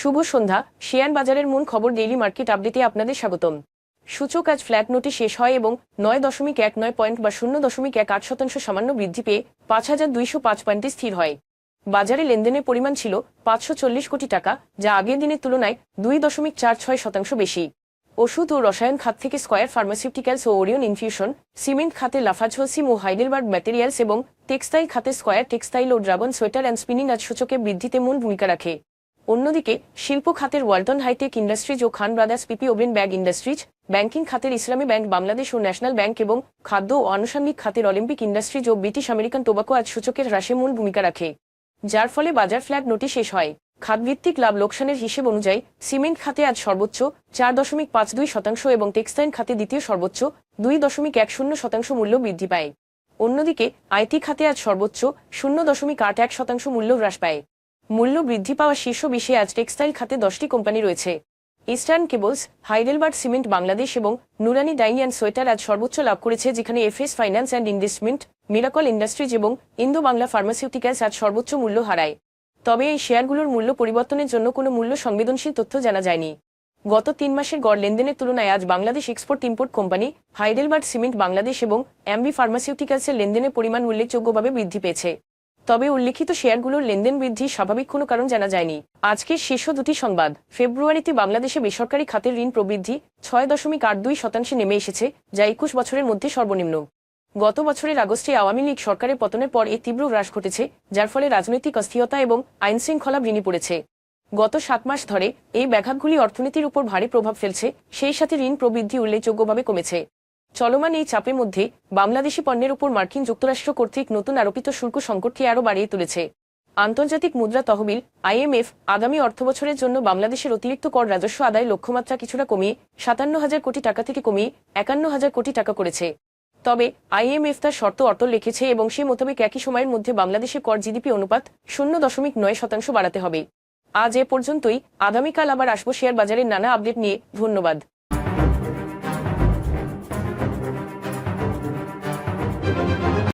শুভ সন্ধ্যা। Share বাজারের মূল খবর ডেইলি মার্কেট আপডেটে আপনাদের স্বাগতম। সূচক আজ ফ্ল্যাট নোটে শেষ হয় এবং 9.19 পয়েন্ট বা 0.18% সামান্য বৃদ্ধি পেয়ে 5,205 পয়েন্টে স্থির হয়। বাজারে লেনদেনের পরিমাণ ছিল 540 কোটি টাকা, যা আগের দিনের তুলনায় 2.46% বেশি। ওষুধ ও রসায়ন খাত থেকে স্কয়ার ফার্মাসিউটিক্যালস ও ওরিয়ন ইনফিউশন, সিমেন্ট খাতে লাফাঝোসিম ও হাইডেলবার্গ ম্যাটেরিয়ালস এবং টেক্সটাইল খাতে স্কয়ার টেক্সটাইল ও ড্রাগন সোয়েটার অ্যান্ড স্পিনিং আজ সূচকে বৃদ্ধিতে মূল ভূমিকা রাখে। অন্যদিকে শিল্প খাতের ওয়ালটন হাইটেক ইন্ডাস্ট্রিজ ও Khan Brothers PP woven bag industries, banking খাতের ইসলামী ব্যাংক বাংলাদেশ ও ন্যাশনাল ব্যাংক এবং খাদ্য ও আনুষঙ্গিক খাতের অলিম্পিক ইন্ডাস্ট্রিজ ও ব্রিটিশ আমেরিকান টোবাকো আজ সূচকের হ্রাসে মূল ভূমিকা রাখে, যার ফলে বাজার ফ্ল্যাট নোটে শেষ হয়। খাতভিত্তিক লাভ লোকসানের হিসেব অনুযায়ী সিমেন্ট খাতে আজ সর্বোচ্চ 4.52% এবং টেক্সটাইল খাতে দ্বিতীয় সর্বোচ্চ 2.10% মূল্য বৃদ্ধি পায়। অন্যদিকে আইটি খাতে আজ সর্বোচ্চ 0.81% মূল্য হ্রাস পায়। মূল্য বৃদ্ধি পাওয়া শীর্ষ 20-এ আজ টেক্সটাইল খাতে 10টি কোম্পানি রয়েছে। Eastern cables, Heidelberg cement Bangladesh এবং নুরানি ডাইং অ্যান্ড সোয়েটার আজ সর্বোচ্চ লাভ করেছে, যেখানে FS finance and investment, miracle industries এবং ইন্দো বাংলা ফার্মাসিউটিক্যালস আজ সর্বোচ্চ মূল্য হারায়। তবে এই শেয়ারগুলোর মূল্য পরিবর্তনের জন্য কোনো মূল্য সংবেদনশীল তথ্য জানা যায়নি। গত 3 মাসের গড় লেনদেনের তুলনায় আজ Bangladesh export import company, Heidelberg cement Bangladesh এবং এমবি ফার্মাসিউটিক্যালসের লেনদেনের পরিমাণ উল্লেখযোগ্যভাবে বৃদ্ধি পেয়েছে। তবে উল্লিখিত শেয়ারগুলোর লেনদেন বৃদ্ধি স্বাভাবিক কোনো কারণ জানা যায়নি। আজকের শীর্ষ দুটি সংবাদ। ফেব্রুয়ারিতে বাংলাদেশে বেসরকারি খাতের ঋণ প্রবৃদ্ধি 6.82% নেমে এসেছে, যা 21 বছরের মধ্যে সর্বনিম্ন। গত বছরের আগস্টে আওয়ামী লীগ সরকারের পতনের পর এ তীব্র হ্রাস ঘটেছে, যার ফলে রাজনৈতিক অস্থিরতা এবং আইনশৃঙ্খলা ভেঙে পড়েছে। গত 7 মাস ধরে এই ব্যাঘাতগুলি অর্থনীতির উপর ভারী প্রভাব ফেলছে, সেই সাথে ঋণ প্রবৃদ্ধি উল্লেখযোগ্যভাবে কমেছে। চলমান এই চাপের মধ্যে বাংলাদেশি পণ্যের উপর মার্কিন যুক্তরাষ্ট্র কর্তৃক নতুন আরোপিত শুল্ক সংকটকে আরও বাড়িয়ে তুলেছে। আন্তর্জাতিক মুদ্রা তহবিল আইএমএফ আগামী অর্থবছরের জন্য বাংলাদেশের অতিরিক্ত কর রাজস্ব আদায় লক্ষ্যমাত্রা কিছুটা কমিয়ে 57,000 কোটি টাকা থেকে কমিয়ে 51,000 কোটি টাকা করেছে। তবে আইএমএফ তার শর্ত অটল রেখেছে এবং সে মোতাবেক একই সময়ের মধ্যে বাংলাদেশের কর জিডিপি অনুপাত 0.9% বাড়াতে হবে। আজ এ পর্যন্তই। আগামীকাল আবার আসবো শেয়ার বাজারের নানা আপডেট নিয়ে। ধন্যবাদ।